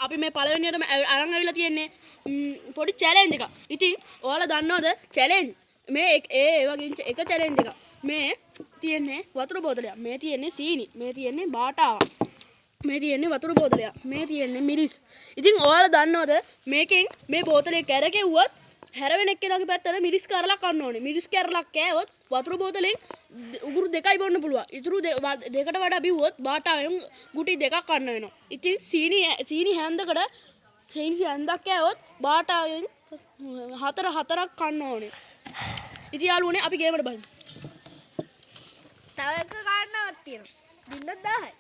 අපි මේ පළවෙනියටම අරන් ආවිලා තියෙන්නේ පොඩි චැලෙන්ජ් එකක්. ඉතින් ඔයාලා දන්නවද චැලෙන්ජ් මේ ඒ වගේ එක චැලෙන්ජ් එකක්. මේ තියෙන්නේ වතුර බෝතලයක්. මේ තියෙන්නේ සීනි. මේ තියෙන්නේ බාටාවක්. මේ තියෙන්නේ වතුර බෝතලයක්. මේ තියෙන්නේ මිරිස්. ඉතින් ඔයාලා දන්නවද මේකෙන් මේ බෝතලේ කැරකෙව්වොත් හැරවෙන එක්කෙනාගේ පැත්තට මිරිස් කරලා කන්න ඕනේ. මිරිස් කරලා කෑවොත් වතුර බෝතලෙන් උගුරු දෙකයි බොන්න පුළුවන්. ඉතුරු දෙකට වඩා බිව්වොත් බාටාවෙන් ගුටි දෙකක් කන්න වෙනවා. ඉතින් සීනි හැන්දක් කෑවොත් බාටාවෙන් හතරක් කන්න ඕනේ. ඉතින් යාළුවනේ අපි ගේමට බලමු. තව එක කාරණාවක් තියෙනවා. දින්න 1000යි.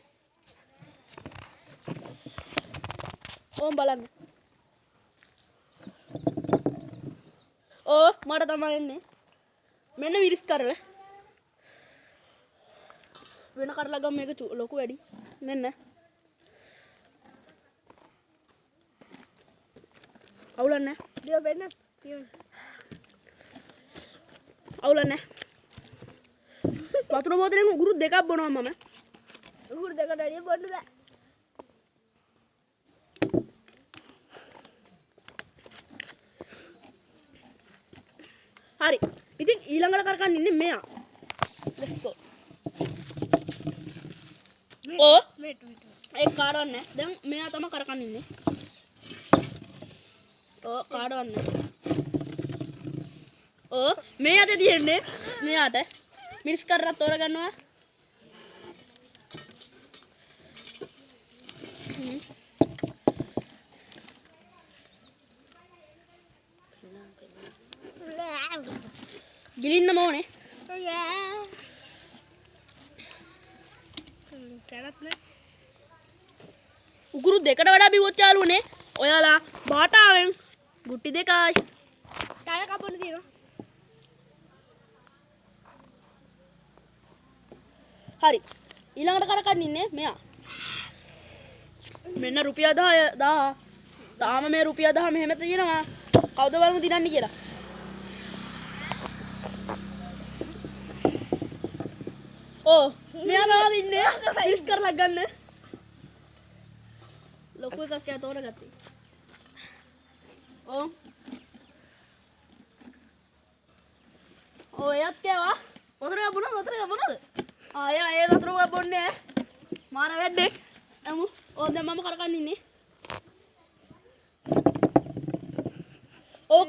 ඕම් බලන්න. මට තමයි එන්නේ. මෙන්න මිරිස් කරල. වෙන කරලා ගම මේක ලොකු වැඩි. මෙන්න. අවුලන්නේ. දිව වෙන්න. අවුලන්නේ. වතුර බෝතලෙන් උගුරු දෙකක් බොනවා මම. උගුරු දෙකට වැඩි බොන්න බෑ. හරි. ඉතින් ඊළඟට කරකන් ඉන්නේ මෙයා. let's go. ඒ කාඩවන්නේ. දැන් මෙයා තමයි කරකන් ඉන්නේ. කාඩවන්නේ. මෙයාට තියෙන්නේ මෙයාට මිරිස් කරලා තෝරගන්නවා. ගිලින්න ඕනේ. උගුරු දෙකට වඩා බිව්වොත් යාළුවනේ ඔයාලා බාටාවෙන් ගුටි දෙකයි. ටයර් කපන්න තියෙනවා. හරි. ඊළඟට කරකන් ඉන්නේ මෙයා. මෙන්න රුපියල් 10. තාම මේ රුපියල් 10 මෙහෙම තියෙනවා. කවුද බලමු දිනන්නේ කියලා. මෙයා තමයි ඉන්නේ. මිස් කරලා ගන්න. ලොකු එකක් යා තෝරගත්තේ. එයත් කෑවා. වතුර බොනවද? ඒ වතුර බොන්නේ මාර වැඩේ. එමු. දැන් මම කරකන් ඉන්නේ.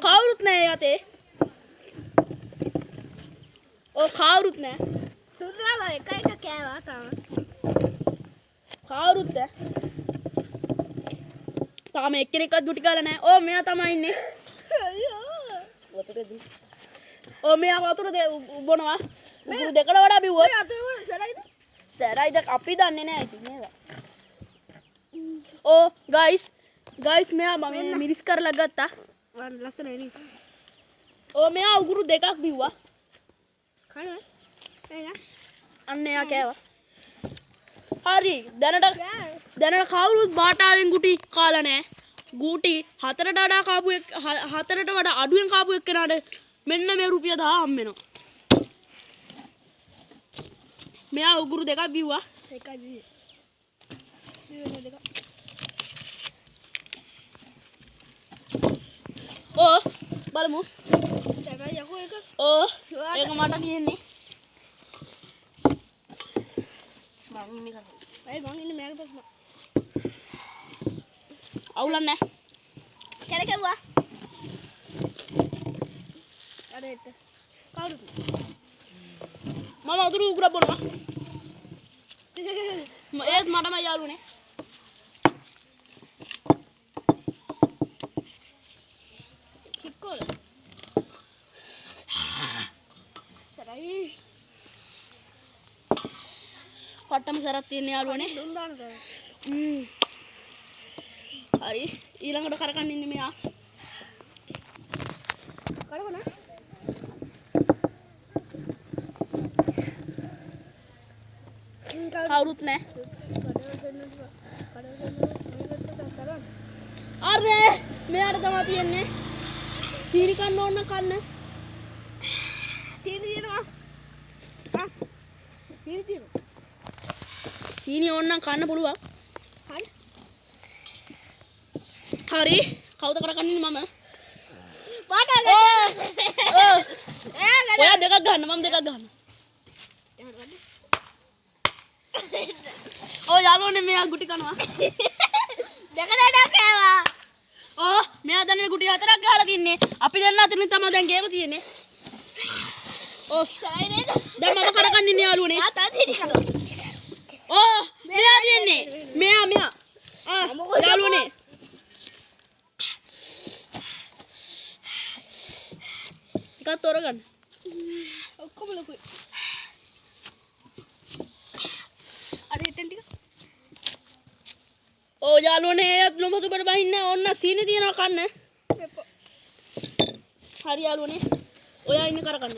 කවුරුත් නෑ යතේ. කවුරුත් නෑ. සුදුලා එක කෑවා තාම. කවුරුත් නෑ. තාම එක්කෙනෙක්වත් ගුටි කාලා නෑ. මෙයා තමයි ඉන්නේ. අයියෝ. වතුර දී. මෙයා වතුර බොනවා. උගුරු දෙකට වඩා බිව්වොත් සැරයිද අපි දන්නේ නෑ ඉතින් නේද? ගයිස් මෙයා මම මිරිස් කරලා ගත්තා. වන් ලස්සනයි නේ. මෙයා උගුරු දෙකක් බිව්වා. කනවා. නේද? අන්න එයා කෑවා. හරි දැනට කවුරුත් බාටාවෙන් ගුටි කාලා නෑ. ගුටි හතරට වඩා අඩුවෙන් කාපු එක්කෙනාට මෙන්න මේ රුපියල් 10 හම්බ වෙනවා. මෙයා උගුරු දෙකක් බිව්වා. එකයි බිව්වේ. දෙක. බලමු. සැකයි යකෝ එක. ඒක මට තියෙන්නේ. මං ඉන්නේ මෑග පස්ම. අවුලන්නේ. කැරකෙව්වා. අර එත. කවුරුද? මම උදුරු උගුර බොනවා. ඒත් මටම යාළුවනේ. කික්කෝල. සරයි. පට්ටම සරක් තියෙන යාළුවනේ. දුන් දාන්න බෑ. හරි ඊළඟට කරකන් ඉන්නේ මෙයා. කරවන. කවුරුත් නෑ. අරේ මෙයාට තමයි තියෙන්නේ. සීනි කන්න ඕන කන්න. සීනි දිනවා. සීනි දිනවා. සීනි ඕන නම් කන්න පුළුවන්. කන්න. හරි කවුද කරගන්නේ මම පාට ඔයා දෙකක් ගන්න මම දෙකක් ගන්න ඔය යාළුවනේ මෙයා ගුටි කනවා දෙකටක් කෑවා. මෙයා දැන් ගුටි හතරක් ගහලා තින්නේ අපි දෙන්න අතරින් තමයි දැන් ගේම තියෙන්නේ සරයි නේද? දැන් මම කරගන්නේ ඉන්නේ යාළුවනේ ආ තාත්තිනි කරා. මෙයා තියන්නේ මෙයා යාළුවනේ ටිකක් තෝරගන්න ඔක්කොම ලොකුයි. අර එතෙන් ටික. යාළුවනේ ඒත් ලොමතුකට බහින්න ඕන්න සීනි තියනවා කන්න හරි යාළුවනේ ඔයා ඉන්නේ කරගන්න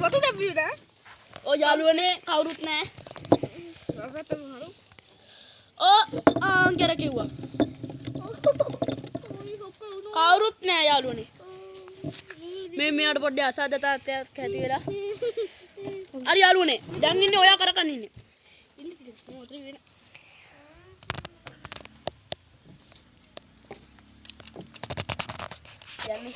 වතු දෙවියද? යාළුවනේ කවුරුත් නැහැ රගතම හරු. අංකර කිව්වා කවුරුත් නැහැ යාළුවනේ මෙයාට පොඩ්ඩක් අසාධාරණයක් ඇති වෙලා හරි යාළුවනේ දැන් ඉන්නේ ඔයා කරගන්න ඉන්නේ යන්නේ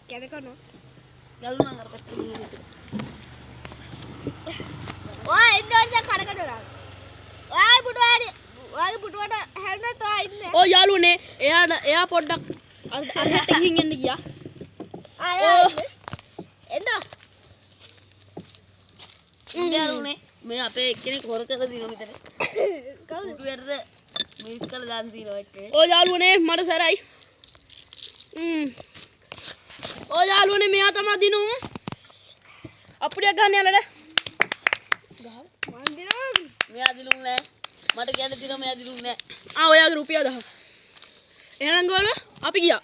කැද කරනවා. යාළුවා නම් අර පැත්තට ගිහින් ඔය ඉන්නවද කරකඩලා? ඔය පුටුවනේ. ඔය පුටුවට හැල්මට් ඔය ඉන්නේ. යාළුවනේ එයා පොඩ්ඩක් අර හැට ගිහින් එන්න ගියා එන්න. යාළුවනේ මේ අපේ එක්කෙනෙක් හොර කරලා දිනන විතර කවුද? කුටුවේට මිස් කරලා දාන්න දිනවා එක්කේ යාළුවනේ මට සරයි යාළුවනේ මෙයා තමයි දිනු අප්පුඩියක් ගන්න යන්නද මන් දිනම්. මෙයා දිනුන්නේ නැහැ මට කියන්න දිනවා මෙයා දිනුන්නේ නැහැ ඔයාගේ රුපියල් 1000 එහෙනම් ගෝල අපි ගියා